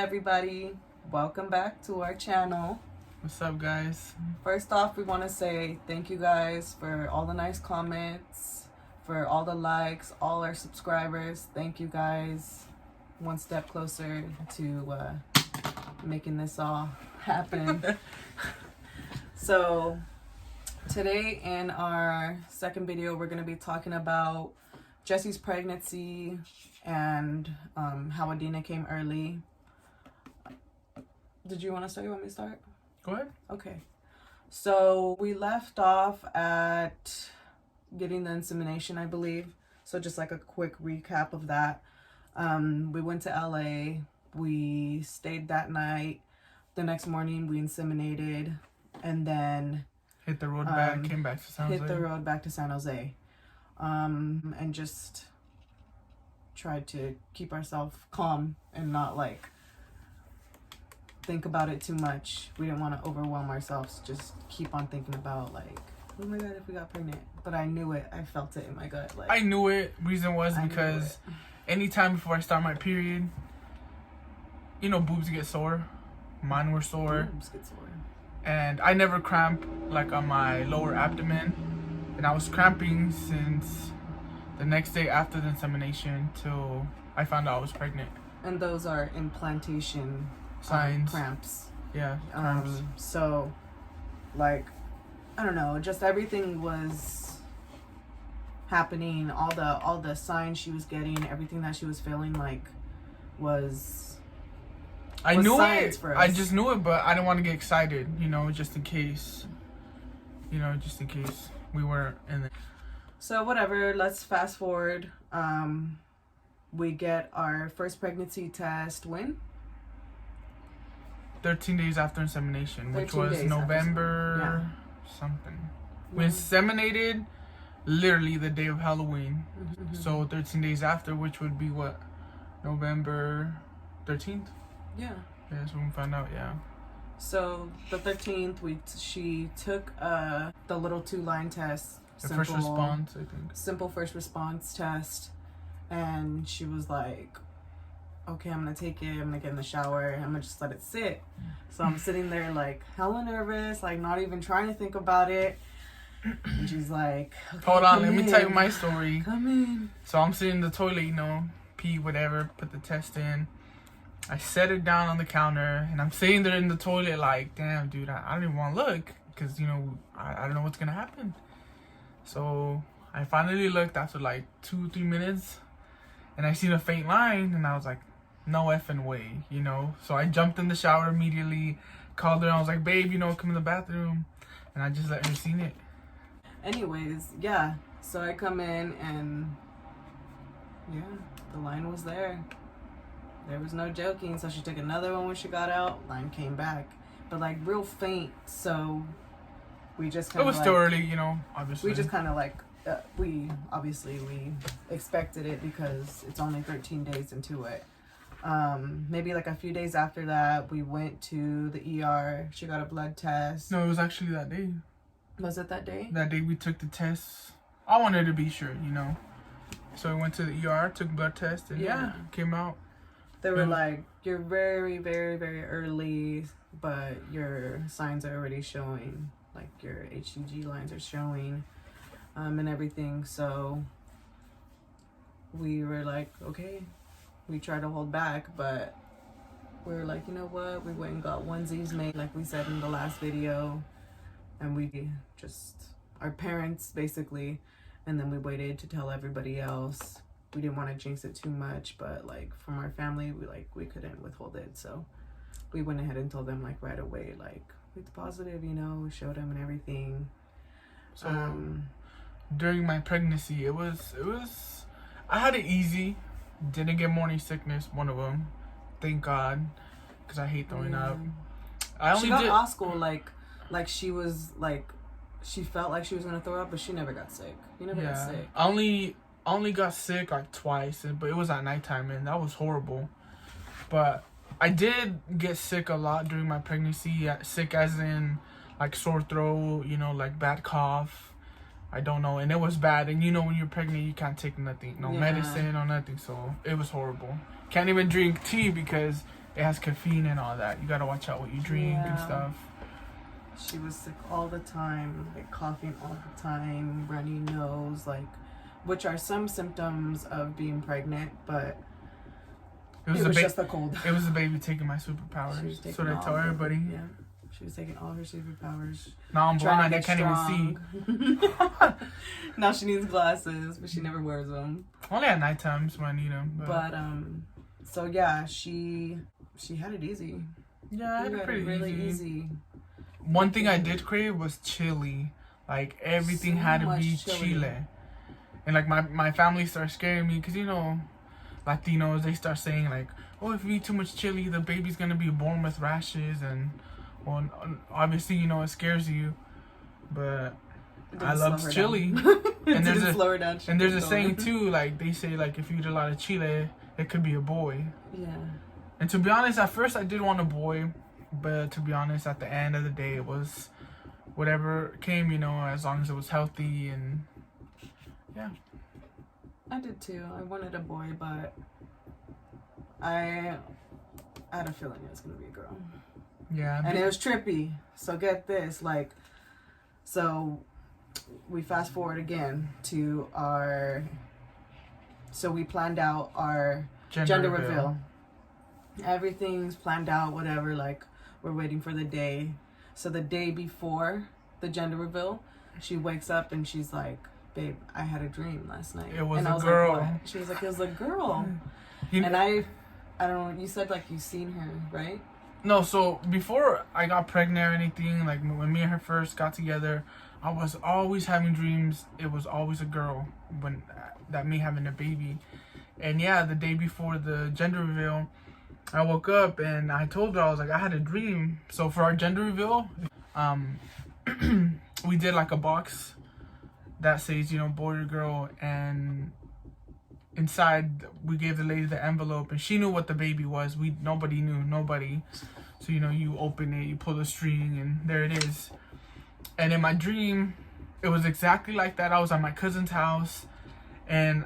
everybody, welcome back to our channel. What's up, guys? First off, we want to say thank you guys for all the nice comments, for all the likes, all our subscribers. Thank you guys. One step closer to making this all happen. So today in our second video, we're going to be talking about Jesse's pregnancy and how Adeena came early. Did you want to start? You want me to start? Go ahead. Okay. So we left off at getting the insemination, I believe. So just like a quick recap of that. We went to LA. We stayed that night. The next morning we inseminated and then hit the road back, came back to San Jose. Hit the road back to San Jose. And just tried to keep ourselves calm and not like think about it too much. We didn't want to overwhelm ourselves. Just keep on thinking about like, oh my god, if we got pregnant. But I knew it. I felt it in my gut. Like I knew it. Reason was because anytime before I start my period, you know, boobs get sore. Mine were sore. Boobs get sore. And I never cramp like on my lower abdomen. And I was cramping since the next day after the insemination till I found out I was pregnant. And those are implantation signs. Cramps. Yeah, cramps. So, like, I don't know, just everything was happening. All the signs she was getting, everything that she was feeling like was I knew it. For us. I just knew it, but I didn't want to get excited, you know, just in case. You know, just in case we weren't in the... So whatever, let's fast forward. We get our first pregnancy test when? 13 days after insemination, which was November something. We Yeah. inseminated literally the day of Halloween. Mm-hmm. So 13 days after, which would be what? November 13th? Yeah. Yeah, that's when we found out, yeah. So the 13th, she took the little 2-line test. The first response, I think. Simple first response test. And she was like, okay, I'm going to take it. I'm going to get in the shower. I'm going to just let it sit. So I'm sitting there like hella nervous, like not even trying to think about it. And she's like, okay, hold on, let me tell you my story. Come in. So I'm sitting in the toilet, you know, pee, whatever, put the test in. I set it down on the counter, and I'm sitting there in the toilet like, damn, dude, I don't even want to look. Because, you know, I don't know what's going to happen. So I finally looked after like 2-3 minutes. And I seen a faint line, and I was like, no effing way, you know. So I jumped in the shower immediately, called her, and I was like, babe, you know, come in the bathroom. And I just let her see it. Anyways, yeah. So I come in, and yeah, the line was there. There was no joking. So she took another one when she got out. Line came back, but like real faint. So we just kind of, it was still early, you know, obviously. We just kind of like, we expected it because it's only 13 days into it. Maybe like a few days after that, we went to the ER. She got a blood test. No, it was actually that day. Was it that day? That day we took the test. I wanted to be sure, you know. So we went to the ER, took blood test, and yeah came out. They were like, you're very, very, very early, but your signs are already showing. Like your HCG lines are showing, and everything. So we were like, okay. We tried to hold back, but we were like, you know what? We went and got onesies made, like we said in the last video, and we just, our parents basically, and then we waited to tell everybody else. We didn't want to jinx it too much, but like from our family, we couldn't withhold it, so we went ahead and told them like right away, like it's positive, you know. We showed them and everything. So during my pregnancy, it was I had it easy. Didn't get morning sickness, one of them, thank God, because I hate throwing up. She got Oscar like she was like, she felt like she was gonna throw up, but she never got sick. You never got sick. I only got sick like twice, but it was at nighttime, and that was horrible. But I did get sick a lot during my pregnancy. Sick as in like sore throat, you know, like bad cough. I don't know, and it was bad. And you know, when you're pregnant, you can't take nothing, no medicine or nothing. So it was horrible. Can't even drink tea because it has caffeine and all that. You gotta watch out what you drink and stuff. She was sick all the time, like coughing all the time, runny nose, like, which are some symptoms of being pregnant, but it was just a cold. It was the baby taking my superpowers. That's what I tell everybody. Yeah. She was taking all her superpowers. Now I'm blind, I can't even see. Now she needs glasses, but she never wears them. Only at night times when I need them. But so yeah, she had it easy. Yeah, I had it pretty really easy. One thing I did crave was chili. Like, everything had to be chili. And like my family started scaring me because, you know, Latinos, they start saying like, oh, if you eat too much chili, the baby's gonna be born with rashes, and well, obviously, you know, it scares you, but I love chili. And there's a saying too, like they say like if you eat a lot of chili, it could be a boy. Yeah. And to be honest, at first I did want a boy, but to be honest, at the end of the day, it was whatever came, you know, as long as it was healthy. And yeah, I did too. I wanted a boy, but I had a feeling it was gonna be a girl. Yeah. And it was trippy. So get this, like, so we fast forward again to so we planned out our gender reveal. Everything's planned out, whatever, like, we're waiting for the day. So the day before the gender reveal, she wakes up and she's like, babe, I had a dream last night. It was and a girl. Like, what? She was like, it was a girl. And I don't know, you said like you seen her, right? No, so before I got pregnant or anything, like when me and her first got together, I was always having dreams. It was always a girl that me having a baby. And yeah, the day before the gender reveal, I woke up and I told her, I was like, I had a dream. So for our gender reveal, we did like a box that says, you know, boy or girl, and inside we gave the lady the envelope, and she knew what the baby was. Nobody knew. So, you know, you open it, you pull the string, and there it is. And in my dream, it was exactly like that. I was at my cousin's house, and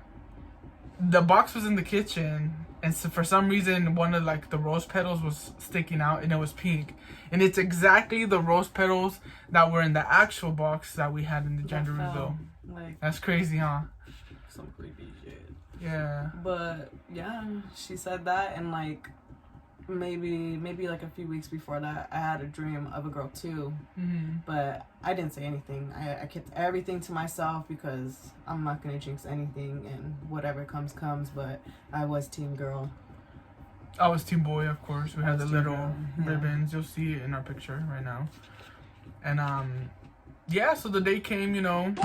the box was in the kitchen, and so for some reason one of like the rose petals was sticking out, and it was pink, and it's exactly the rose petals that were in the actual box that we had in the gender reveal. Like, that's crazy, huh? Some creepy shit. Yeah. But yeah, she said that, and like maybe like a few weeks before that, I had a dream of a girl too. Mm-hmm. But I didn't say anything. I kept everything to myself because I'm not gonna jinx anything, and whatever comes. But I was team girl. I was team boy, of course. We had the little ribbons. You'll see it in our picture right now. And yeah. So the day came, you know.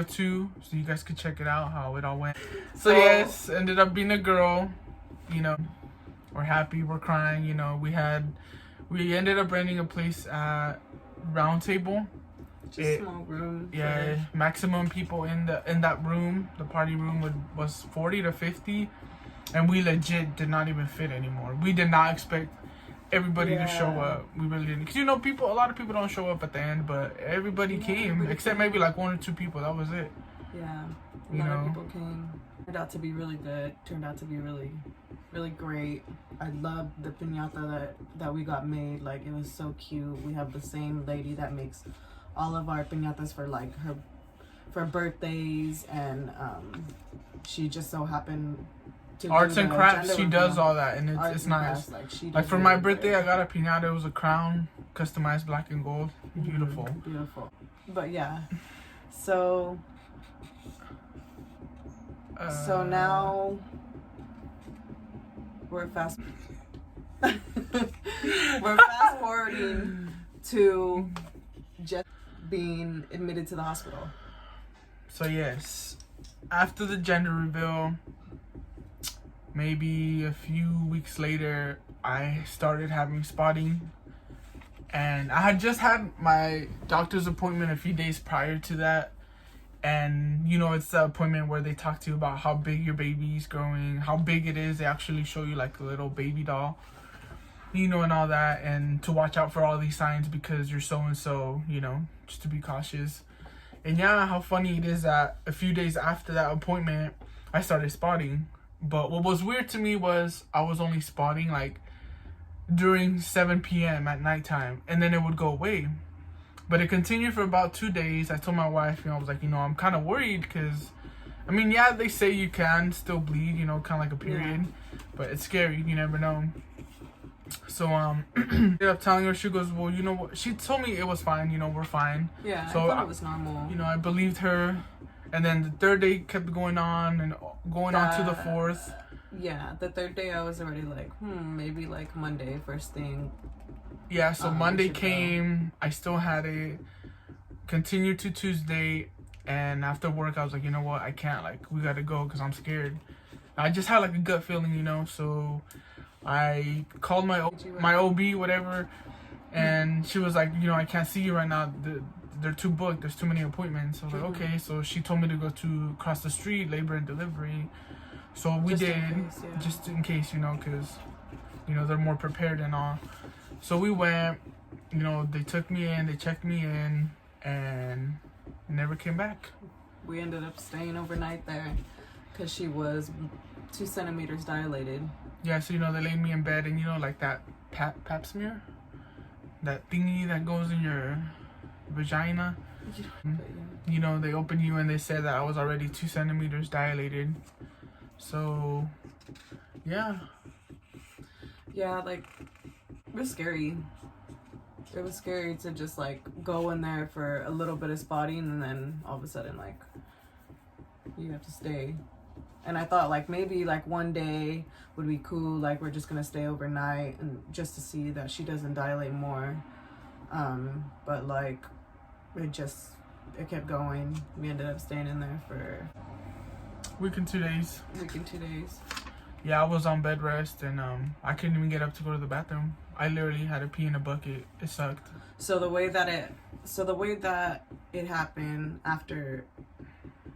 Too, so you guys could check it out how it all went. So yes, ended up being a girl. You know, we're happy, we're crying. You know, we ended up renting a place at Round Table. Just a small room. Yeah, maximum people in that room. The party room was 40 to 50, and we legit did not even fit anymore. We did not expect everybody to show up. We really didn't, because, you know, a lot of people don't show up at the end, but everybody came, except maybe like 1 or 2 people. That was it. Yeah, a lot of people came. Turned out to be really good. Turned out to be really, really great. I loved the piñata that we got made. Like, it was so cute. We have the same lady that makes all of our piñatas for like for birthdays, and she just so happened to arts and crafts. She does all that, and it's nice. Like for my birthday, I got a piñata. It was a crown, customized black and gold. Beautiful. Beautiful. But yeah, so now we're fast forwarding to just being admitted to the hospital. So yes, after the gender reveal, maybe a few weeks later, I started having spotting, and I had just had my doctor's appointment a few days prior to that. And, you know, it's the appointment where they talk to you about how big your baby's growing, how big it is. They actually show you like a little baby doll, you know, and all that, and to watch out for all these signs because you're so-and-so, you know, just to be cautious. And yeah, how funny it is that a few days after that appointment, I started spotting. But what was weird to me was I was only spotting like during 7 p.m. at nighttime, and then it would go away. But it continued for about 2 days. I told my wife, you know, I was like, you know, I'm kind of worried because, I mean, yeah, they say you can still bleed, you know, kind of like a period, but it's scary. You never know. So ended up telling her. She goes, well, you know what? She told me it was fine. You know, we're fine. Yeah, so I thought it was normal. You know, I believed her. And then the third day kept going on and going on to the fourth. Yeah, the third day I was already like, maybe like Monday first thing. Yeah, so Monday came. I still had it. Continued to Tuesday, and after work I was like, you know what? I can't. Like, we gotta go because I'm scared. I just had like a gut feeling, you know. So I called my OB, whatever, and she was like, you know, I can't see you right now. They're too booked. There's too many appointments. So I was like, okay. So she told me to go to across the street, labor and delivery. So we did, just in case, you know, because, you know, they're more prepared and all. So we went, you know, they took me in, they checked me in, and never came back. We ended up staying overnight there because she was 2 centimeters dilated. Yeah, so, you know, they laid me in bed, and, you know, like that pap smear, that thingy that goes in your vagina. You know, they opened you and they said that I was already 2 centimeters dilated. So, yeah. Yeah, like, it was scary. It was scary to just, like, go in there for a little bit of spotting and then all of a sudden, like, you have to stay. And I thought, like, maybe, like, one day would be cool. Like, we're just going to stay overnight and just to see that she doesn't dilate more. But, like, it kept going. We ended up staying in there for week and 2 days. Yeah, I was on bed rest, and I couldn't even get up to go to the bathroom. I literally had to pee in a bucket. It sucked. So the way that it happened after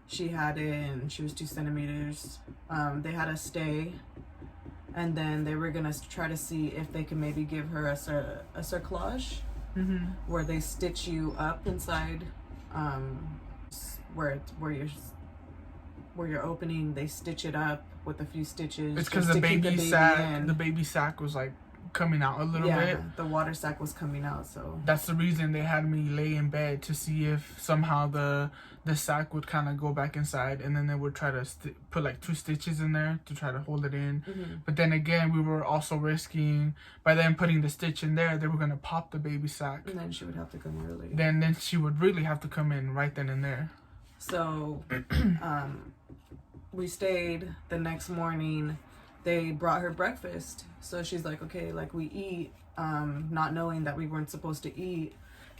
she had it and she was 2 centimeters, they had us stay, and then they were gonna try to see if they could maybe give her a cerclage, where they stitch you up inside, where you're opening. They stitch it up with a few stitches. It's because the baby sack was like coming out a little bit. Yeah, the water sac was coming out, so that's the reason they had me lay in bed, to see if somehow the sac would kind of go back inside, and then they would try to put like 2 stitches in there to try to hold it in. But then again, we were also risking, by them putting the stitch in there, they were going to pop the baby sac, and then she would have to come early. Then she would really have to come in right then and there. So we stayed. The next morning they brought her breakfast, so she's like, okay, like, we eat, not knowing that we weren't supposed to eat.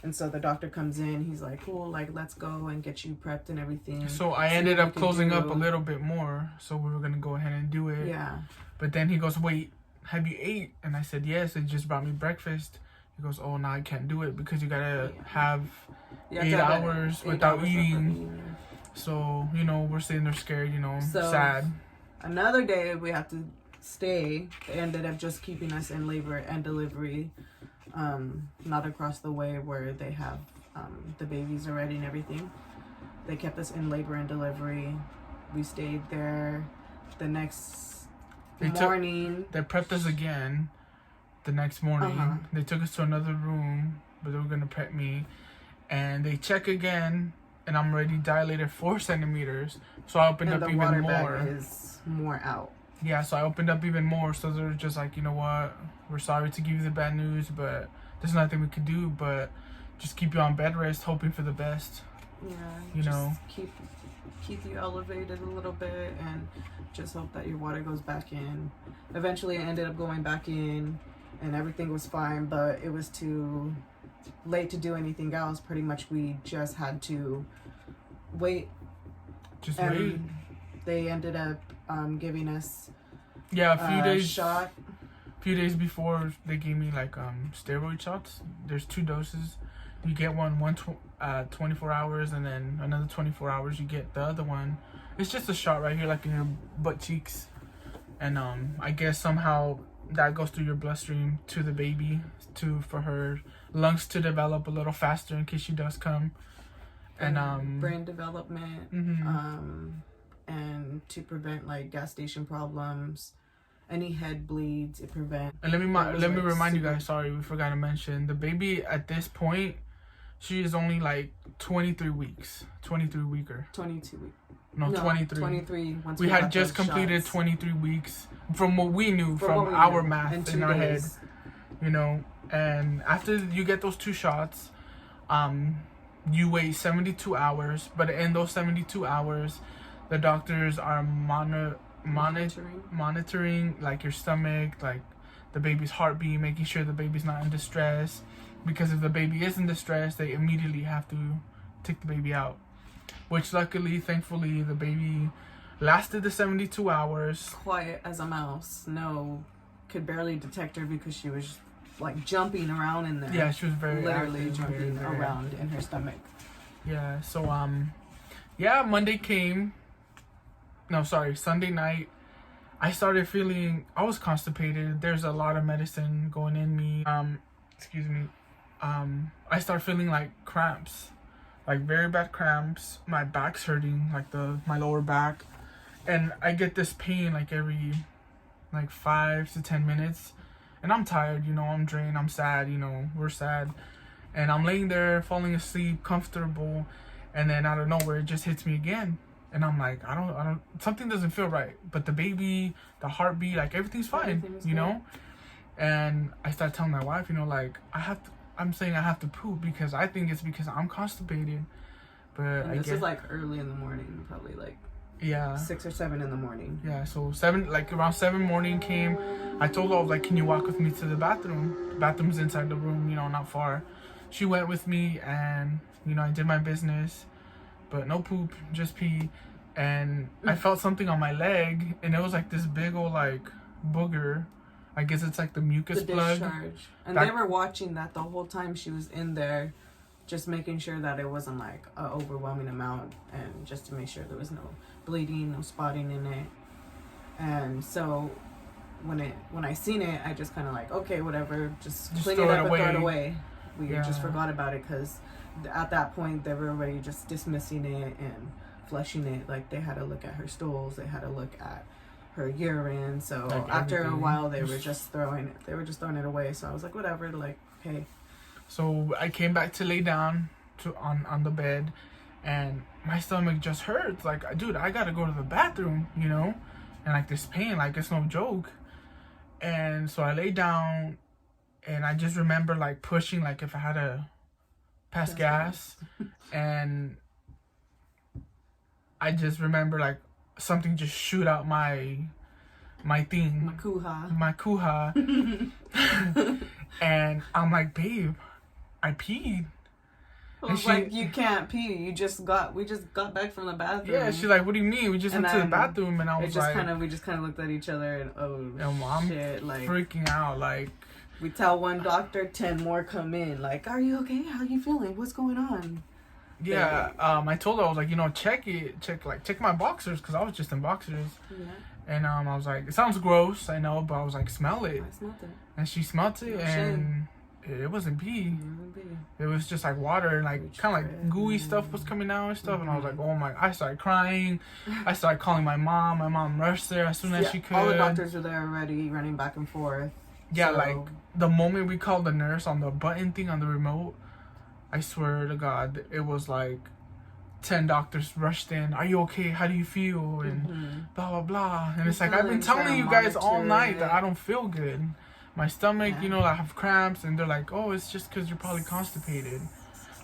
And so the doctor comes in, he's like, cool, like, let's go and get you prepped and everything. So I ended up closing up a little bit more, so we were gonna go ahead and do it. Yeah. But then he goes, wait, have you ate? And I said, yes, they just brought me breakfast. He goes, oh, no, I can't do it because you gotta have 8 hours without eating. So, you know, we're sitting there scared, you know, sad. Another day we have to stay. They ended up just keeping us in labor and delivery, not across the way where they have the babies already and everything. They kept us in labor and delivery. We stayed there. The next morning, they prepped us again. The next morning, they took us to another room, but they were gonna prep me, and they check again, and I'm already dilated 4 centimeters. So I opened up even more. And the water bag is more out. Yeah, so I opened up even more. So they're just like, you know what? We're sorry to give you the bad news, but there's nothing we could do but just keep you on bed rest, hoping for the best. Yeah, you know, keep you elevated a little bit and just hope that your water goes back in. Eventually, I ended up going back in, and everything was fine, but it was too late to do anything else. Pretty much, we just had to wait. Just wait. They ended up giving us a shot. A few days before, they gave me like steroid shots. There's 2 doses. You get one 24 hours, and then another 24 hours you get the other one. It's just a shot right here, like in your butt cheeks, and I guess somehow that goes through your bloodstream to the baby, for her lungs to develop a little faster in case she does come. and brain development, mm-hmm. And to prevent like gestation problems, any head bleeds, it prevents. And let me remind you guys. Sorry, we forgot to mention the baby at this point. She is only like 23 weeks, 23 weeker. 22 weeks. No, 23. 23. Once we had just completed shots. 23 weeks from what we knew, from our math in our head, you know. And after you get those 2 shots, you wait 72 hours. But in those 72 hours, the doctors are monitoring like your stomach, like the baby's heartbeat, making sure the baby's not in distress. Because if the baby is in distress, they immediately have to take the baby out. Which luckily, thankfully, the baby lasted the 72 hours. Quiet as a mouse. No, could barely detect her because she was like jumping around in there. Yeah, she was literally active, jumping around in her stomach. Yeah, so Monday came. No, sorry, Sunday night. I started feeling, I was constipated. There's a lot of medicine going in me. Excuse me. I started feeling like cramps, like very bad cramps. My back's hurting, like my lower back, and I get this pain like every 5 to 10 minutes, and I'm tired, you know, I'm drained, I'm sad, you know, we're sad, and I'm laying there falling asleep, comfortable, and then out of nowhere it just hits me again, and I'm like, I don't, something doesn't feel right, but the baby, the heartbeat, like everything's fine, you know, and I start telling my wife, you know, like I'm saying I have to poop because I think it's because I'm constipated, but and this is like early in the morning, probably like 6 or 7 in the morning. Yeah, so around 7 morning came. I told her, I was like, can you walk with me to the bathroom? The bathroom's inside the room, you know, not far. She went with me, and you know, I did my business, but no poop, just pee. And I felt something on my leg, and it was like this big old like booger. I guess it's like the mucus plug. Discharge. And they were watching that the whole time she was in there, just making sure that it wasn't like an overwhelming amount, and just to make sure there was no bleeding, no spotting in it. And so when I seen it, I just kind of like, okay, whatever, just clean it up and throw it away. We just forgot about it because at that point they were already just dismissing it and flushing it. Like they had to look at her stools, they had to look at her urine. So like after a while they were just throwing it away. So I was like, whatever, like, hey. So I came back to lay down on the bed, and my stomach just hurts. Like, dude, I gotta go to the bathroom, you know, and like this pain, like it's no joke. And so I lay down, and I just remember like pushing, like if I had to pass gas, and I just remember like something just shoot out my thing, my kuha, and I'm like, babe, I peed. I was like, you can't pee. We just got back from the bathroom. Yeah, she's like, what do you mean? We just went to the bathroom, and I was like, we just kind of looked at each other, and I'm shit, like freaking out. Like, we tell one doctor, 10 more come in. Like, are you okay? How you feeling? What's going on? Yeah, I told her, I was like, you know, check my boxers, because I was just in boxers. Yeah. And I was like, it sounds gross, I know, but I was like, smell it. I smelled it. And she smelled it, and it wasn't pee. It was just like water, and like kind of like gooey stuff was coming out and stuff. And I was like, oh my! I started crying. I started calling my mom. My mom rushed there as soon as she could. All the doctors were there already, running back and forth. Yeah, so like the moment we called the nurse on the button thing on the remote, I swear to God, it was like 10 doctors rushed in. Are you okay? How do you feel? And blah blah blah. And it's like, I've been telling you guys all night that I don't feel good. My stomach, you know, I have cramps, and they're like, oh, it's just because you're probably constipated.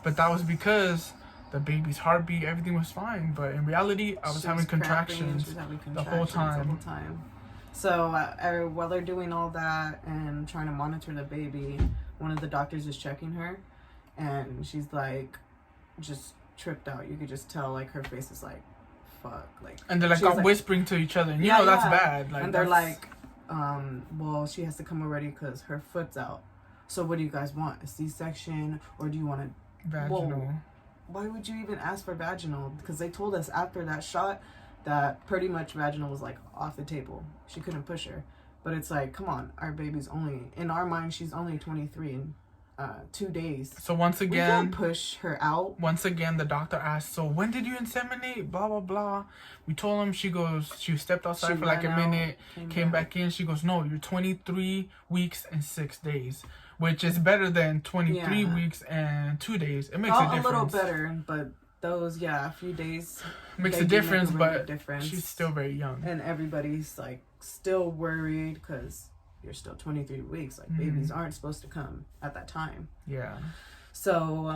But that was because the baby's heartbeat, everything was fine. But in reality, I was having contractions the whole time. So while they're doing all that and trying to monitor the baby, one of the doctors is checking her, and she's like, just tripped out. You could just tell, like, her face is like, fuck. Like, and they're like, whispering to each other, and you know that's bad. Like, and they're like, well, she has to come already because her foot's out. So what do you guys want? A C-section, or do you want a vaginal? Whoa. Why would you even ask for vaginal? Because they told us after that shot that pretty much vaginal was like off the table. She couldn't push her. But it's like, come on, our baby's only, in our mind, she's only 23, and 2 days. So once We again, can't push her out. once again, the doctor asked, so when did you inseminate? Blah, blah, blah. We told him, she stepped outside She for like a ran out, minute, came back in. She goes, no, you're 23 weeks and 6 days, which is better than 23 weeks and 2 days. It makes a difference. A little better, but those, a few days. Makes a difference, but difference. She's still very young. And everybody's like still worried because you're still 23 weeks. Like babies aren't supposed to come at that time. Yeah. So,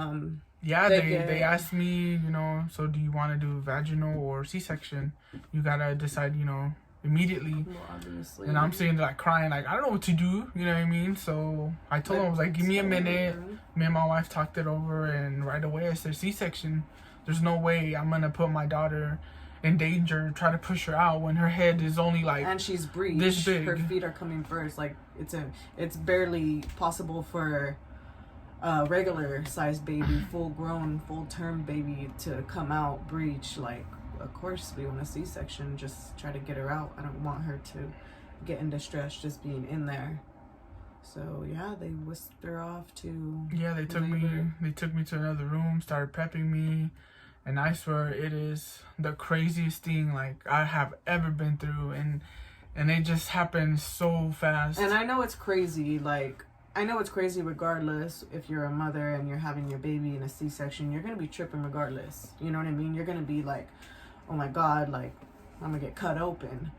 yeah, they asked me, you know, so do you want to do vaginal or C-section? You gotta decide, you know, immediately. Well, obviously. And I'm sitting there like crying, like I don't know what to do, you know what I mean? So I told him, I was like, give me a minute. Me and my wife talked it over, and right away I said C-section. There's no way I'm gonna put my daughter in danger, try to push her out when her head is only like, and she's breech. This big. Her feet are coming first. Like it's barely possible for a regular sized baby, full grown, full term baby to come out breech. Like, of course we want a C-section, just try to get her out. I don't want her to get in distress just being in there. So yeah, they whisked her off to they took me to another room, started prepping me, and I swear it is the craziest thing like I have ever been through, and it just happened so fast. And I know it's crazy, like I know it's crazy regardless. If you're a mother and you're having your baby in a C-section, you're gonna be tripping regardless. You know what I mean? You're gonna be like, oh my God, like I'm gonna get cut open.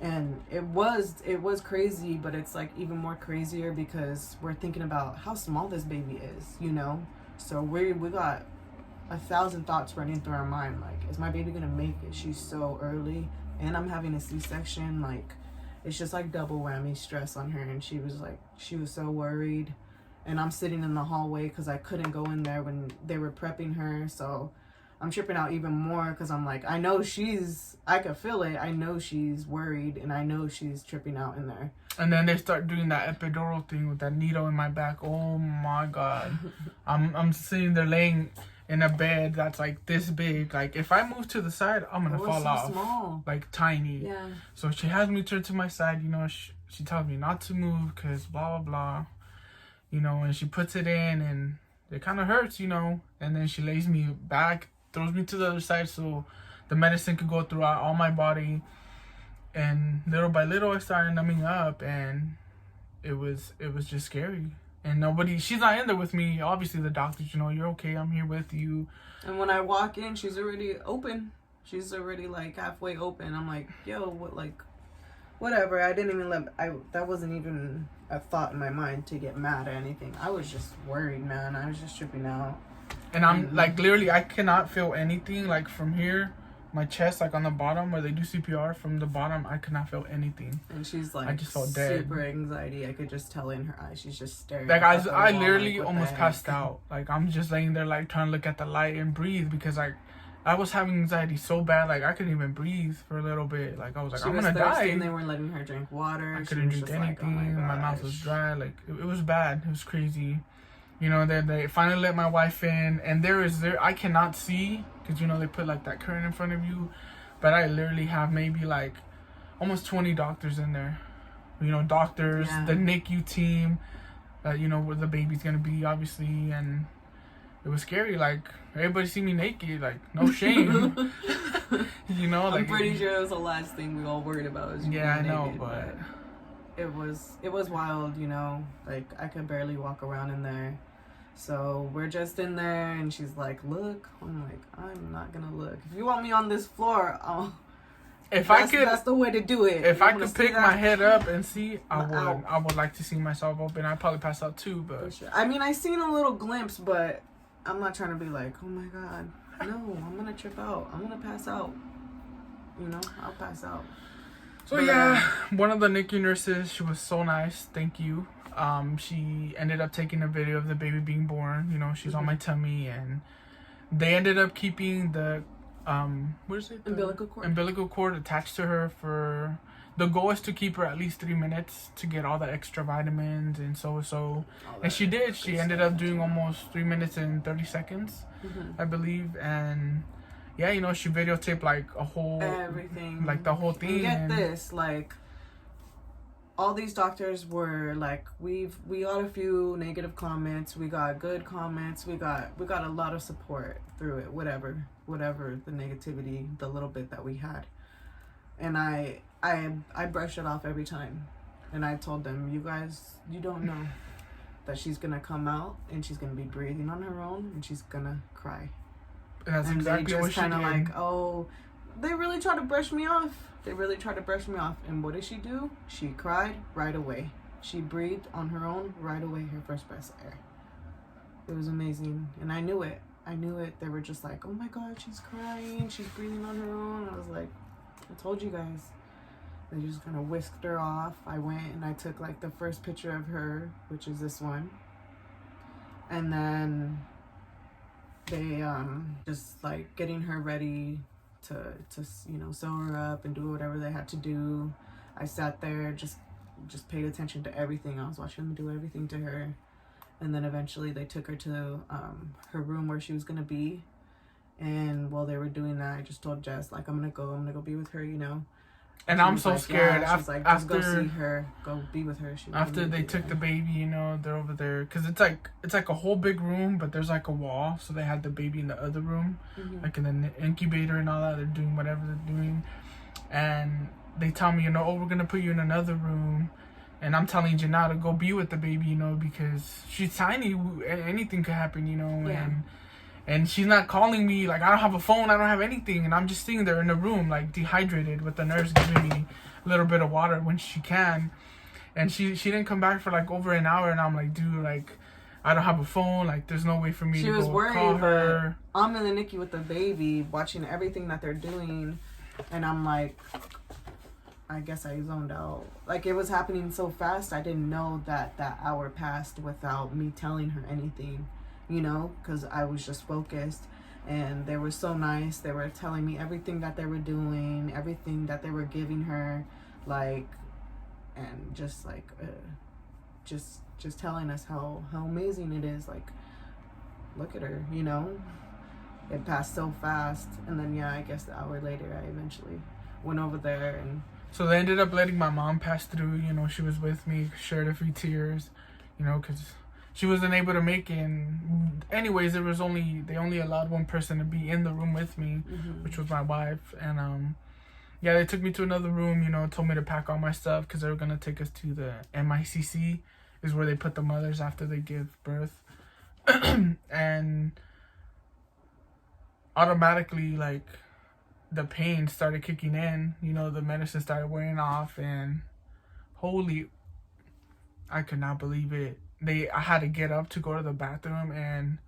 And it was crazy, but it's like even more crazier because we're thinking about how small this baby is, you know? So we got 1,000 thoughts running through our mind. Like, is my baby gonna make it? She's so early, and I'm having a C-section. Like, it's just like double whammy stress on her. And she was so worried. And I'm sitting in the hallway because I couldn't go in there when they were prepping her. So I'm tripping out even more because I'm like, I could feel it. I know she's worried, and I know she's tripping out in there. And then they start doing that epidural thing with that needle in my back. Oh my God. I'm sitting there laying in a bed that's like this big. Like if I move to the side, I'm gonna fall off. Small. Like tiny. Yeah. So she has me turn to my side, you know, she tells me not to move because blah, blah, blah. You know, and she puts it in and it kind of hurts, you know. And then she lays me back, throws me to the other side so the medicine could go throughout all my body. And little by little I started numbing up, and it was just scary. And she's not in there with me. Obviously the doctors, you know, you're okay, I'm here with you. And when I walk in, she's already open. She's already like halfway open. I'm like, yo, what, like, whatever. I didn't even that wasn't even a thought in my mind to get mad or anything. I was just worried, man. I was just tripping out. And I'm like, literally, I cannot feel anything. Like from here, my chest, like on the bottom where they do CPR, from the bottom, I could not feel anything. And she's like, I just felt dead. Super anxiety. I could just tell in her eyes. She's just staring. Like I literally almost passed out. Like I'm just laying there, like trying to look at the light and breathe because I was having anxiety so bad, like I couldn't even breathe for a little bit. Like I was like, I'm gonna die. And they weren't letting her drink water. I couldn't drink anything. Like, my mouth was dry. Like it was bad. It was crazy. You know, they finally let my wife in, and I cannot see because, you know, they put like that curtain in front of you, but I literally have maybe like almost 20 doctors in there. You know, doctors, the NICU team, you know, where the baby's gonna be, obviously, and it was scary. Like everybody see me naked, like no shame. You know, like I'm pretty sure it was the last thing we all worried about. Was I know, naked, but it was wild. You know, like I could barely walk around in there. So we're just in there, and she's like, look. I'm like, I'm not gonna look. If you want me on this floor, that's the way to do it. If I could pick my head up and see, I would like to see myself open. I'd probably pass out too, but sure. I mean, I seen a little glimpse, but I'm not trying to be like, oh my God, no, I'm gonna trip out. I'm gonna pass out. You know, I'll pass out. So yeah, one of the NICU nurses, she was so nice. Thank you. She ended up taking a video of the baby being born. You know, she's on my tummy, and they ended up keeping the what is it? Umbilical cord attached to her for. The goal is to keep her at least 3 minutes to get all the extra vitamins and so. And she did. She ended up doing almost 3 minutes and 30 seconds, I believe. And yeah, you know, she videotaped like everything, like the whole thing. And get this, like all these doctors were like, we got a few negative comments, we got good comments, we got a lot of support through it, whatever the negativity, the little bit that we had. And I brush it off every time. And I told them, you guys, you don't know that she's gonna come out and she's gonna be breathing on her own and she's gonna cry. And that's exactly what she did. Kind of like, oh, they really try to brush me off. And what did she do? She cried right away. She breathed on her own right away, her first breath of air. It was amazing. And I knew it. They were just like, oh my God, she's crying. She's breathing on her own. I was like, I told you guys. They just kind of whisked her off. I went and I took like the first picture of her, which is this one. And then they just like getting her ready to sew her up and do whatever they had to do. I sat there, just paid attention to everything. I was watching them do everything to her. And then eventually they took her to her room where she was gonna be. And while they were doing that, I just told Jess, like, I'm gonna go be with her, And I'm so scared. Yeah. She's like, just go see her, go be with her. After they took the baby, they're over there, cause it's like a whole big room, but there's like a wall, so they had the baby in the other room, like in the incubator and all that. They're doing whatever they're doing, and they tell me, oh, we're gonna put you in another room, and I'm telling Janelle to go be with the baby, because she's tiny, anything could happen, Yeah. And she's not calling me, like, I don't have a phone, I don't have anything, and I'm just sitting there in the room, like, dehydrated, with the nurse giving me a little bit of water when she can. And she didn't come back for, like, over an hour, and I'm like, dude, like, I don't have a phone, like, there's no way for me to go call her. I'm in the NICU with the baby, watching everything that they're doing, and I'm like, I guess I zoned out. Like, it was happening so fast, I didn't know that hour passed without me telling her anything. Because I was just focused, and they were so nice. They were telling me everything that they were doing, everything that they were giving her, like, and just like, just telling us how amazing it is. Like, look at her, It passed so fast, and then I guess an hour later, I eventually went over there, and so they ended up letting my mom pass through. She was with me, shared a few tears, because she wasn't able to make it. And anyways, they only allowed one person to be in the room with me, which was my wife. And they took me to another room, told me to pack all my stuff because they were going to take us to the MICC, is where they put the mothers after they give birth. And automatically, like, the pain started kicking in, the medicine started wearing off, and I could not believe it. I had to get up to go to the bathroom, and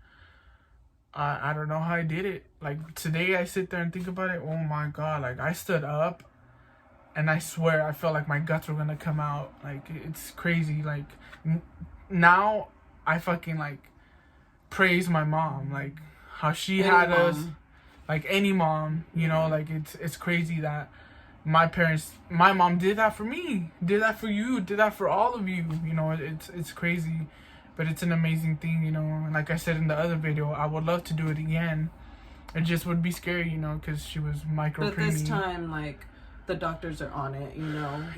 I don't know how I did it. Like, today I sit there and think about it. Oh my God. Like, I stood up, and I swear I felt like my guts were gonna come out. Like, it's crazy. Like, now I fucking, like, praise my mom. Like, how she had us. Like, any mom, like, it's crazy that my mom did that for me, did that for you, did that for all of you. It's crazy, but it's an amazing thing. And like I said in the other video, I would love to do it again. It just would be scary, because she was micro-preemie. But this time, like, the doctors are on it,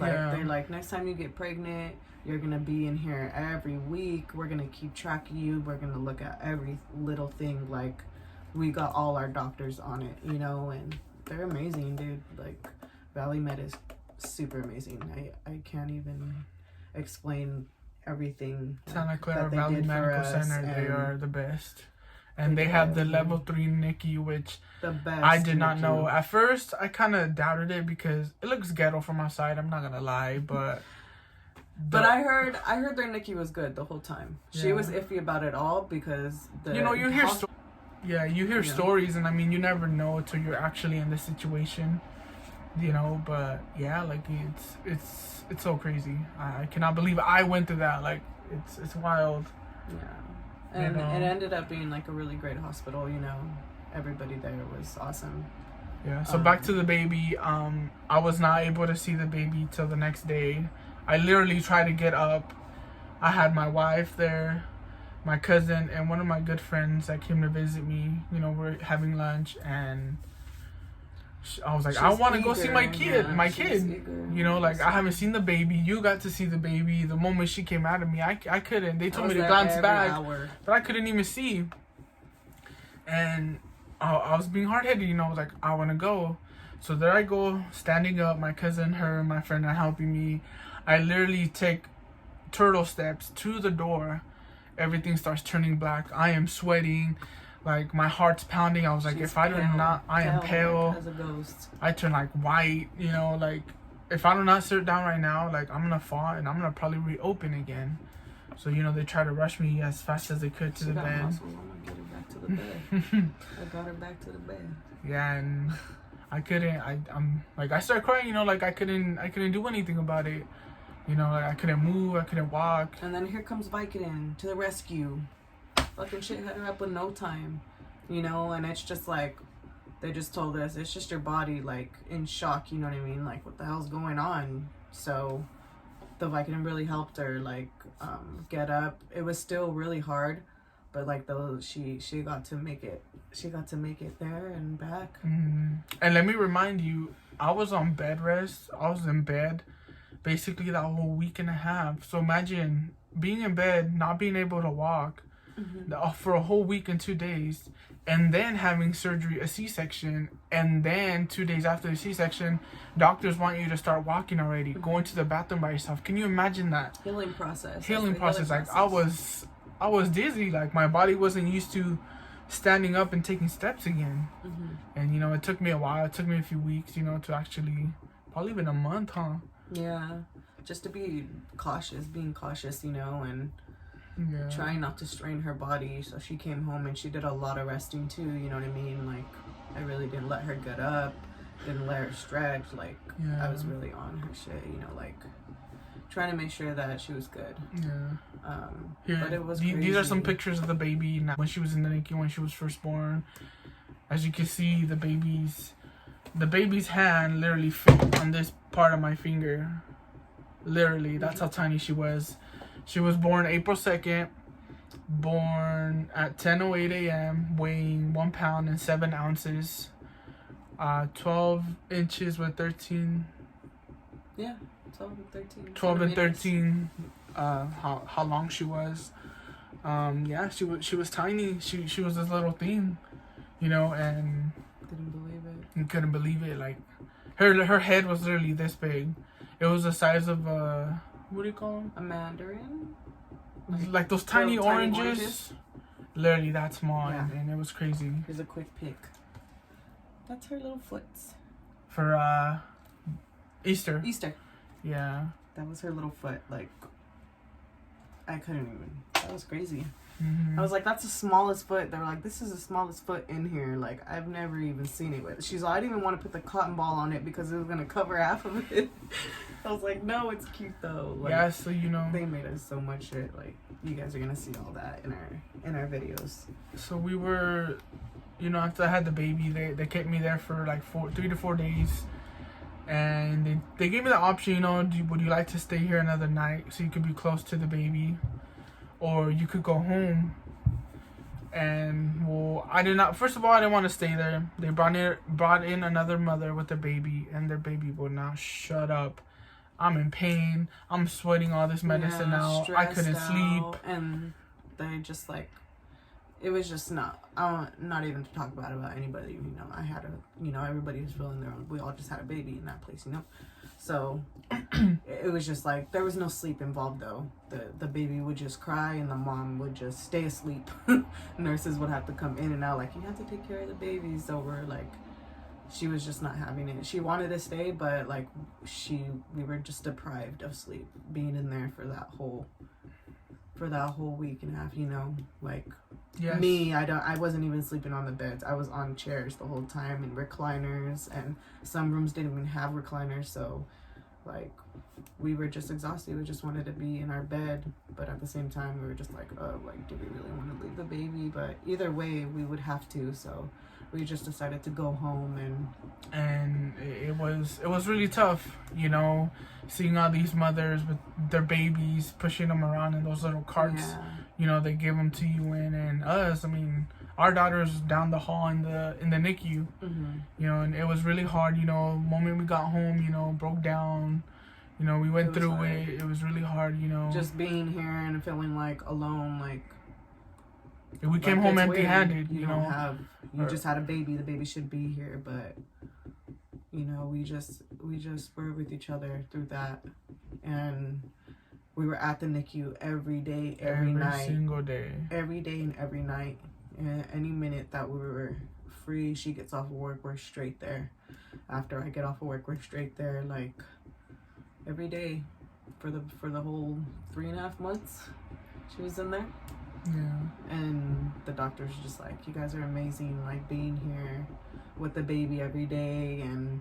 They're like, next time you get pregnant, you're gonna be in here every week. We're gonna keep track of you. We're gonna look at every little thing. Like, we got all our doctors on it, and they're amazing, dude. Like, Valley Med is super amazing. I can't even explain everything. Santa Clara Valley Medical Center, they are the best. And they have the level 3 NICU, which the best I did not NICU. know. At first, I kind of doubted it because it looks ghetto from outside. I'm not gonna lie, but I heard their NICU was good the whole time. She was iffy about it all because you hear stories, and I mean, you never know until you're actually in the situation. But like, it's so crazy. I cannot believe I went through that. Like, it's wild. Yeah. And it ended up being like a really great hospital, Everybody there was awesome. Yeah, so back to the baby. I was not able to see the baby till the next day. I literally tried to get up. I had my wife there, my cousin, and one of my good friends that came to visit me. We're having lunch, and I was like, She's I want to go see my eager, kid, yeah, my she's kid. eager. You know, like I haven't seen the baby. You got to see the baby. The moment she came out of me, I couldn't. They told me to glance back, but I couldn't even see. And I was being hard headed. You know, I was like, I want to go. So there I go, standing up. My cousin, her, my friend are helping me. I literally take turtle steps to the door. Everything starts turning black. I am sweating. Like, my heart's pounding. I was like, if I do not, I am pale. As a ghost. I turn like white, you know, like if I do not sit down right now, like I'm gonna fall and I'm gonna probably reopen again. So, you know, they try to rush me as fast as they could to the bed. Muscles. I'm gonna get her back to the bed. I got her back to the bed. Yeah, and I couldn't. I'm like, I started crying, you know, like I couldn't do anything about it. You know, like I couldn't move, I couldn't walk. And then here comes Vicodin to the rescue. Fucking shit had her up in no time, you know. And it's just like, they just told us it's just your body like in shock, you know what I mean? Like, what the hell's going on? So the Vicodin really helped her like get up. It was still really hard, but like she got to make it. She got to make it there and back. Mm-hmm. And let me remind you, I was on bed rest. I was in bed basically that whole week and a half. So imagine being in bed, not being able to walk. Mm-hmm. For a whole week and 2 days, and then having surgery, a C-section, and then 2 days after the C-section, doctors want you to start walking already, mm-hmm. going to the bathroom by yourself. Can you imagine that? Healing process. Like I was dizzy. Like my body wasn't used to standing up and taking steps again. Mm-hmm. And you know, it took me a while. It took me a few weeks, you know, to actually, probably even a month, huh? Yeah, just to be cautious, being cautious, you know, and trying not to strain her body. So she came home and she did a lot of resting too, you know what I mean? Like, I really didn't let her get up, didn't let her stretch. Like, I was really on her shit, you know, like trying to make sure that she was good. Yeah. But it was crazy. These are some pictures of the baby when she was in the NICU, when she was first born. As you can see, the baby's hand literally fit on this part of my finger. Literally, that's how tiny she was. She was born April 2nd, born at 10:08 a.m., weighing 1 pound and 7 ounces, 12 inches with 13. Yeah, 12 and 13. 12 and 13. How long she was. Yeah, she was tiny. She was this little thing, you know, and couldn't believe it. You couldn't believe it. Like her head was literally this big. It was the size of what do you call them? A mandarin? Like those tiny oranges. Literally that small, yeah. and it was crazy. Here's a quick pic. That's her little foots. For Easter. Yeah. That was her little foot. Like, I couldn't even. That was crazy. Mm-hmm. I was like, that's the smallest foot. They were like, this is the smallest foot in here. Like, I've never even seen it with. She's like, I didn't even want to put the cotton ball on it because it was going to cover half of it. I was like, no, it's cute though. Like, yeah, so you know. They made us so much shit. Like, you guys are going to see all that in our videos. So we were, you know, after I had the baby, they kept me there for like 3 to 4 days. And they gave me the option, you know, would you like to stay here another night so you could be close to the baby? Or you could go home. And well, I did not. First of all, I didn't want to stay there. They brought in another mother with their baby, and their baby would not shut up. I'm in pain. I'm sweating all this medicine out. I couldn't sleep. And they just like, it was just not even to talk about anybody. You know, I had everybody was feeling their own. We all just had a baby in that place, you know. So it was just like, there was no sleep involved though. The baby would just cry and the mom would just stay asleep. Nurses would have to come in and out like, you have to take care of the baby. So we're like, she was just not having it. She wanted to stay, but like we were just deprived of sleep being in there for that whole week and a half, you know. Like, yes. Me, I wasn't even sleeping on the beds. I was on chairs the whole time and recliners, and some rooms didn't even have recliners. So like, we were just exhausted. We just wanted to be in our bed, but at the same time we were just like, oh, like, do we really want to leave the baby? But either way we would have to. So we just decided to go home. And it was really tough, you know, seeing all these mothers with their babies, pushing them around in those little carts. Yeah. You know, they give them to you in, and us. I mean, our daughter's down the hall in the NICU. Mm-hmm. You know, and it was really hard. You know, the moment we got home, you know, broke down. You know, we went through hard. it. It was really hard. You know, Just being here and feeling like alone, like we came home empty-handed. You You don't know, have. You just had a baby. The baby should be here, but you know, we just were with each other through that, and we were at the NICU every day, every night, single day, every day and every night. And any minute that we were free, she gets off of work, we're straight there. After I get off of work, we're straight there, like every day for the whole 3.5 months she was in there. yeah. And the doctor's just like, you guys are amazing, like being here with the baby every day and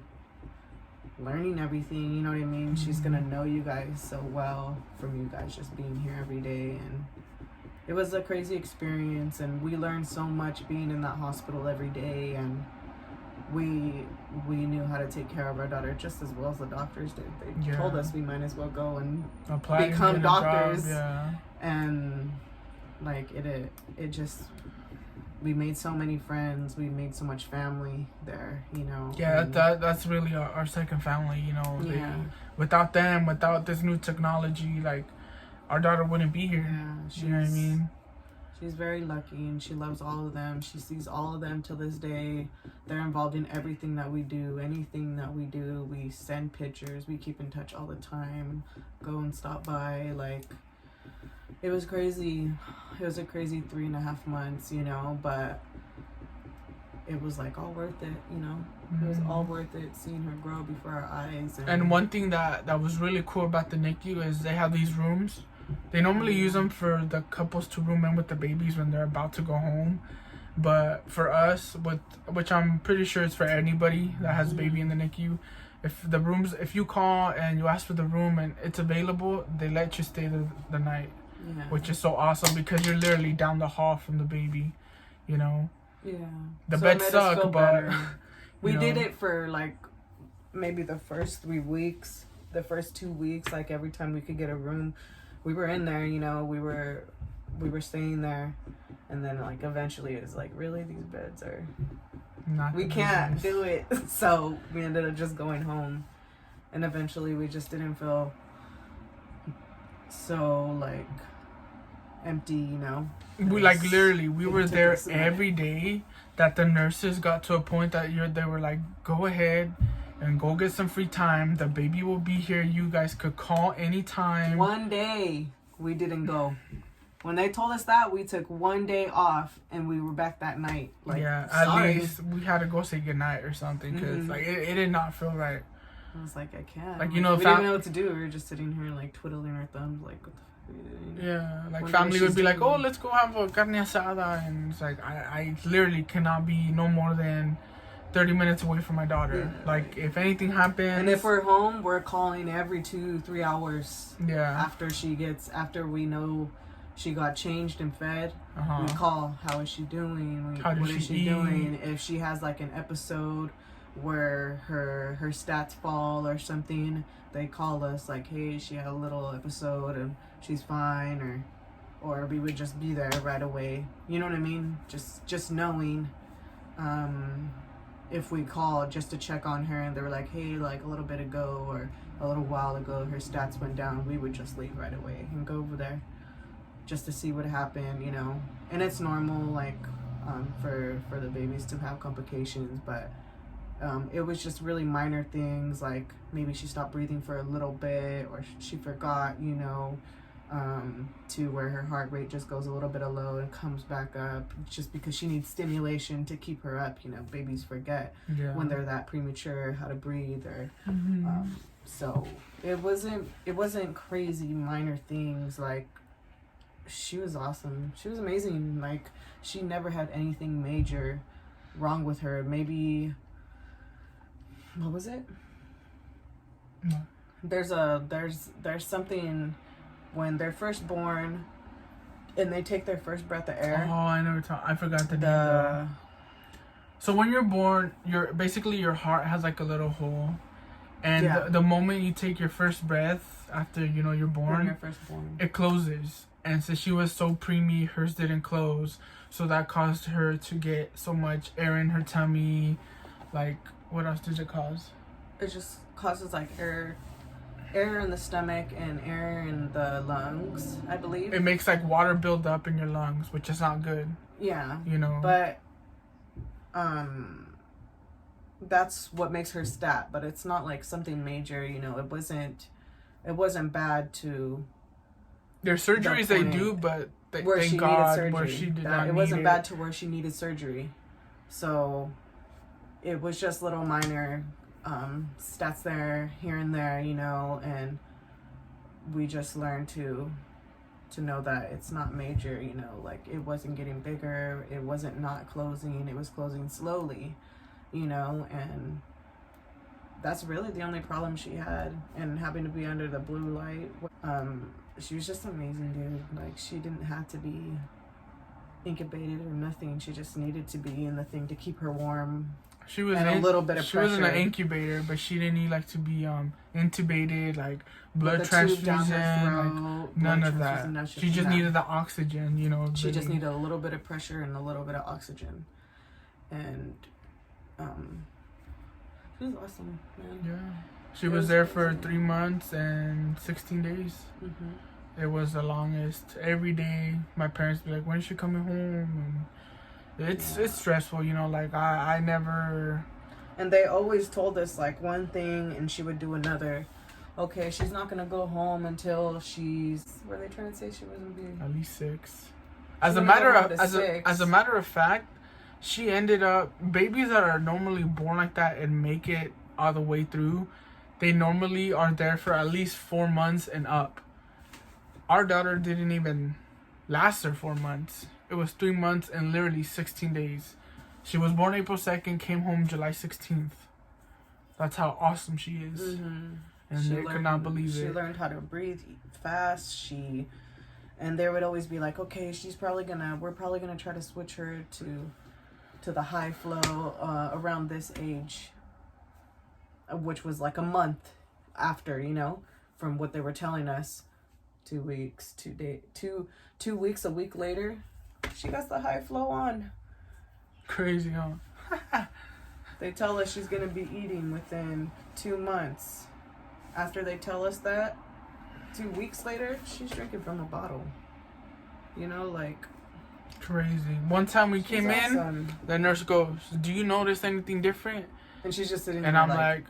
learning everything, you know what I mean? She's gonna know you guys so well from you guys just being here every day. And it was a crazy experience, and we learned so much being in that hospital every day, and we knew how to take care of our daughter just as well as the doctors did. They told us we might as well go and become doctors. Yeah. And like it just, we made so many friends, we made so much family there, you know. Yeah, that's really our second family, you know. Yeah. Without them, without this new technology, like, our daughter wouldn't be here. Yeah, you know what I mean? She's very lucky, and she loves all of them. She sees all of them till this day. They're involved in everything that we do. Anything that we do, we send pictures. We keep in touch all the time. Go and stop by. Like, it was crazy. It was a crazy 3.5 months, you know, but it was like all worth it, you know. It was all worth it, seeing her grow before our eyes. And one thing that was really cool about the NICU is they have these rooms. They normally use them for the couples to room in with the babies when they're about to go home. But for us, which I'm pretty sure it's for anybody that has a baby in the NICU, if you call and you ask for the room and it's available, they let you stay the night. Yeah. Which is so awesome because you're literally down the hall from the baby, you know. Yeah. The beds suck, but we did it for like maybe the first 3 weeks, the first 2 weeks, like every time we could get a room, we were in there, you know, we were staying there. And then like eventually it was like, really, these beds are we can't do it. So we ended up just going home. And eventually we just didn't feel so like empty, you know. We like literally we were there every day, that the nurses got to a point that they were like, go ahead and go get some free time. The baby will be here. You guys could call anytime. One day we didn't go. When they told us that, we took 1 day off and we were back that night. Like, yeah, at least we had to go say goodnight or something because like it did not feel right. I was like, I can't. Like, you know, we didn't know what to do. We were just sitting here like twiddling our thumbs, like, what the fuck are you doing? Yeah, like family would be like, oh, let's go have a carne asada, and it's like I literally cannot be no more than 30 minutes away from my daughter. Yeah. Like, if anything happens, and if we're home, we're calling every 2-3 hours. Yeah. After we know she got changed and fed, we call, how is she doing? What is she doing? If she has like an episode where her stats fall or something, they call us like, hey, she had a little episode and she's fine, or we would just be there right away. You know what I mean? Just knowing, if we called just to check on her and they were like, hey, like a little bit ago or a little while ago her stats went down, we would just leave right away and go over there just to see what happened, you know. And it's normal, like, for the babies to have complications, but it was just really minor things, like maybe she stopped breathing for a little bit, or she forgot, you know, to where her heart rate just goes a little bit low and comes back up, just because she needs stimulation to keep her up. You know, babies forget when they're that premature how to breathe, or so it wasn't crazy minor things. Like, she was awesome, she was amazing. Like, she never had anything major wrong with her. Maybe, what was it? There's something when they're first born and they take their first breath of air. Oh, I know. I forgot the So when you're born, basically your heart has like a little hole, and Yeah. the moment you take your first breath after you're When born, you're first born. it closes. And since she was so preemie, hers didn't close, so that caused her to get so much air in her tummy. Like, what else did it cause? It just causes like air in the stomach and air in the lungs, I believe. It makes like water build up in your lungs, which is not good. Yeah. You know. But that's what makes her stat, but it's not like something major, you know. It wasn't bad to There's surgeries they point do, but where thank she God needed surgery. where she did not It need wasn't it. bad to where she needed surgery. So it was just little minor stats there, here and there, you know, and we just learned to know that it's not major, you know, like it wasn't getting bigger, it wasn't not closing, it was closing slowly, you know, and that's really the only problem she had. And having to be under the blue light, she was just amazing, dude. Like, she didn't have to be incubated or nothing. She just needed to be in the thing to keep her warm. She was and a little bit of she pressure. was in an incubator, but she didn't need like to be intubated, like blood the transfusion, tube down her throat, like none of that. She just needed the oxygen, you know. She just needed a little bit of pressure and a little bit of oxygen, and she was awesome, man. Yeah, she was there for 3 months and 16 days. Mm-hmm. It was the longest. Every day, my parents be like, "When is she coming home?" And it's stressful, you know. Like I never. And they always told us like one thing, and she would do another. Okay, she's not gonna go home until she's. Were they trying to say she was gonna be at least 6? As a matter of fact, she ended up, babies that are normally born like that and make it all the way through, they normally are there for at least 4 months and up. Our daughter didn't even last her 4 months. It was 3 months and literally 16 days. She was born April 2nd, came home July 16th. That's how awesome she is. Mm-hmm. And they could not believe it. She learned how to breathe fast. And there would always be like, okay, we're probably gonna try to switch her to the high flow around this age, which was like a month after, you know, from what they were telling us. 2 weeks, 2 weeks, a week later, she got the high flow on. Crazy, huh? They tell us she's gonna be eating within 2 months. After they tell us that, 2 weeks later, she's drinking from a bottle. You know, like, crazy. One time we came awesome. in, the nurse goes, "Do you notice anything different?" And she's just sitting and there I'm like,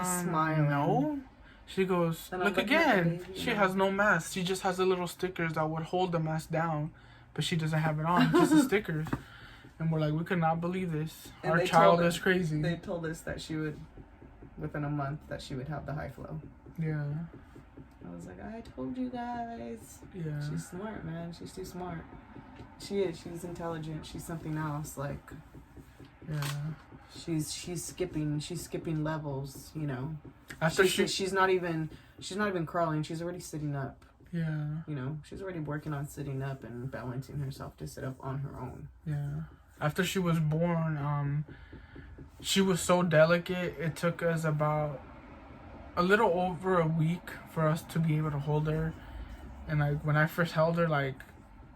smiling. No. She goes, "Look again." She has no mask. She just has the little stickers that would hold the mask down, but she doesn't have it on. Just the stickers. And we're like, we could not believe this. And our child is crazy. They told us that she would, within a month, that she would have the high flow. Yeah. I was like, I told you guys. Yeah. She's smart, man. She's too smart. She is. She's intelligent. She's something else. Like, yeah. She's skipping levels, you know. After she's not even crawling. She's already sitting up. Yeah. You know, she's already working on sitting up and balancing herself to sit up on her own. Yeah. After she was born, she was so delicate. It took us about a little over a week for us to be able to hold her. And like when I first held her, like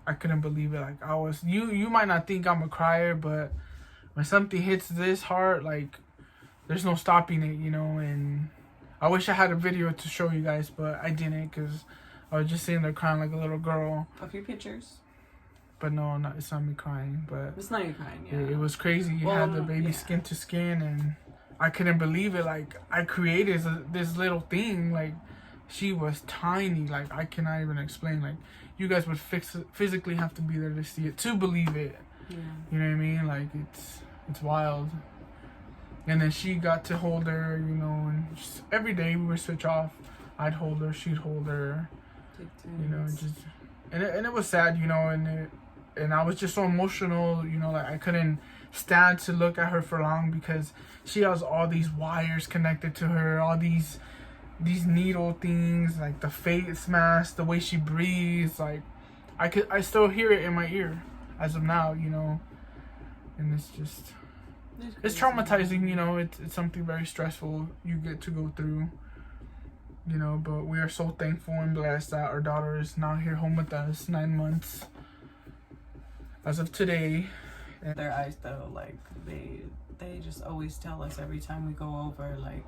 I couldn't believe it. Like I was, you might not think I'm a crier, but when something hits this hard, like there's no stopping it, you know. And I wish I had a video to show you guys, but I didn't because I was just sitting there crying like a little girl. A few pictures. But no, it's not me crying. But it's not you crying. Yeah. It was crazy. You had the baby skin to skin, and I couldn't believe it. Like I created this little thing. Like she was tiny. Like I cannot even explain. Like you guys would physically have to be there to see it to believe it. Yeah. You know what I mean? Like it's wild. And then she got to hold her, you know, and just, every day we would switch off. I'd hold her, she'd hold her. You know, just and it was sad, you know, and I was just so emotional, you know, like I couldn't stand to look at her for long because she has all these wires connected to her, all these needle things, like the face mask, the way she breathes, like I still hear it in my ear as of now, you know, and it's just it's traumatizing, you know. It's something very stressful you get to go through, you know. But we are so thankful and blessed that our daughter is now here home with us, 9 months as of today. Their eyes though, like they just always tell us every time we go over, like,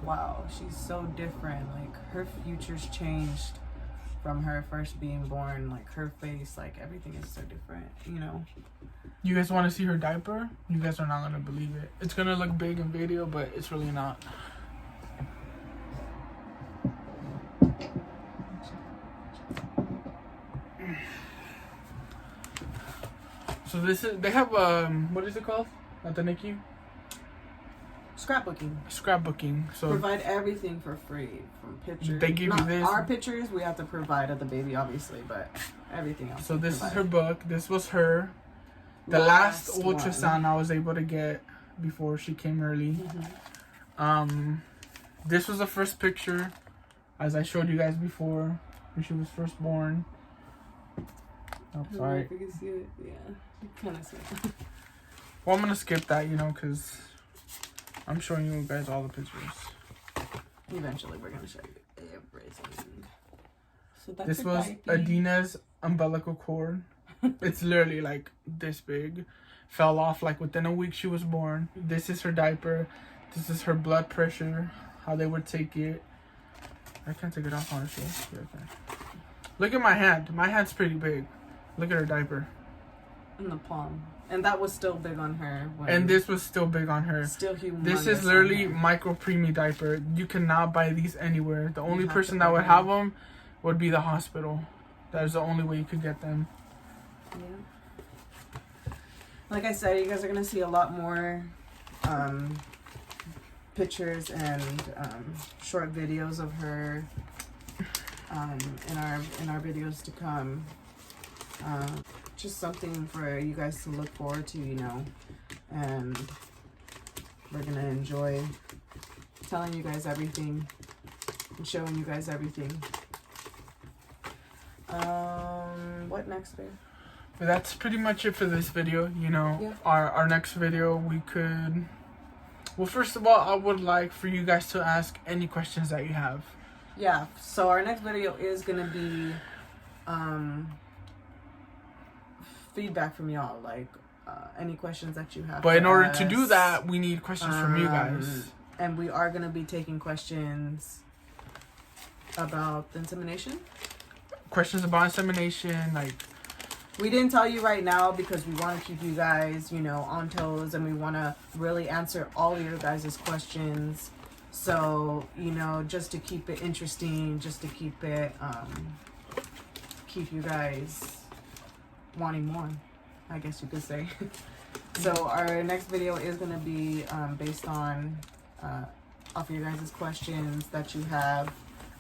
wow, she's so different. Like, her future's changed from her first being born. Like, her face, like, everything is so different, you know. You guys want to see her diaper? You guys are not gonna believe it. It's gonna look big in video, but it's really not. So this is, they have what is it called at the NICU? Scrapbooking. So provide everything for free, from pictures. They give you this. Our pictures we have to provide of the baby, obviously, but everything else. So this is her book. This was her. The last ultrasound I was able to get before she came early. This was the first picture, as I showed you guys before, when she was first born. Oh, sorry. If you can see it, yeah, you kind of see it. Well, I'm gonna skip that, you know, because I'm showing you guys all the pictures. Eventually, we're gonna show you everything. So that's this was Adeena's umbilical cord. It's literally like this big. Fell off like within a week she was born. This is her diaper. This is her blood pressure. How they would take it. I can't take it off, honestly. Yeah, okay. Look at my hand. My hand's pretty big. Look at her diaper. In the palm. And that was still big on her. And this was still big on her. Still humongous. This is literally micro preemie diaper. You cannot buy these anywhere. The only person that would have them would be the hospital. That is the only way you could get them. Yeah. Like I said, you guys are gonna see a lot more pictures and short videos of her in our videos to come. Just something for you guys to look forward to, you know, and we're gonna enjoy telling you guys everything and showing you guys everything. What next, babe? But that's pretty much it for this video, you know. Yeah. Our next video, we could... Well, first of all, I would like for you guys to ask any questions that you have. Yeah, so our next video is going to be feedback from y'all, like any questions that you have. But in order to do that, we need questions from you guys. And we are going to be taking questions about the insemination. Questions about insemination, like... We didn't tell you right now because we want to keep you guys, you know, on toes, and we want to really answer all of your guys' questions. So, you know, just to keep it interesting, just to keep it, keep you guys wanting more, I guess you could say. So our next video is going to be based on, off of your guys' questions that you have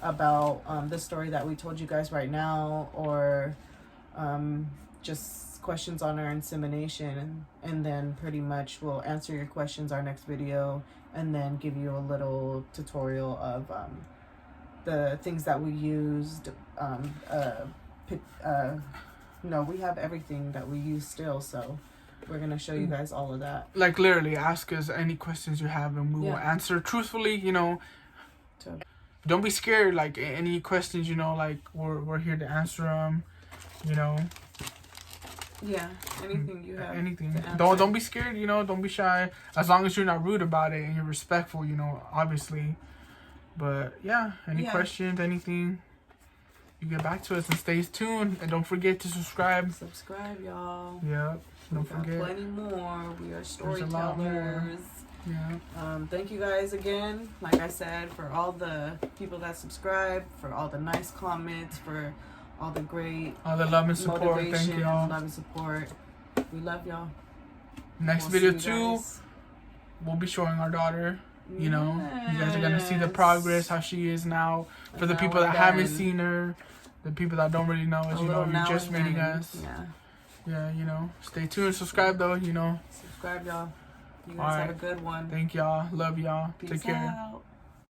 about the story that we told you guys right now, or just questions on our insemination, and then pretty much we'll answer your questions our next video, and then give you a little tutorial of the things that we used. No, we have everything that we use still, so we're gonna show you guys all of that. Like, literally ask us any questions you have, and we will answer truthfully, you know. Don't be scared. Like, any questions, you know, like we're here to answer them, you know. Yeah, anything you have. Anything. Don't be scared, you know. Don't be shy. As long as you're not rude about it and you're respectful, you know, obviously. But yeah, any questions, anything, you get back to us, and stay tuned. And don't forget to subscribe. Subscribe, y'all. Yep. Don't forget. Plenty more. We are storytellers. Yeah. Thank you guys again, like I said, for all the people that subscribe, for all the nice comments, for all the great love and support. Thank y'all. Love and support. We love y'all. Next video too, we'll be showing our daughter. You know, you guys are gonna see the progress, how she is now. For the people that haven't seen her, the people that don't really know us, you know, you're just meeting us. Yeah, you know. Stay tuned. Subscribe though, you know. Subscribe, y'all. You guys have a good one. Thank y'all. Love y'all. Peace Take care. out.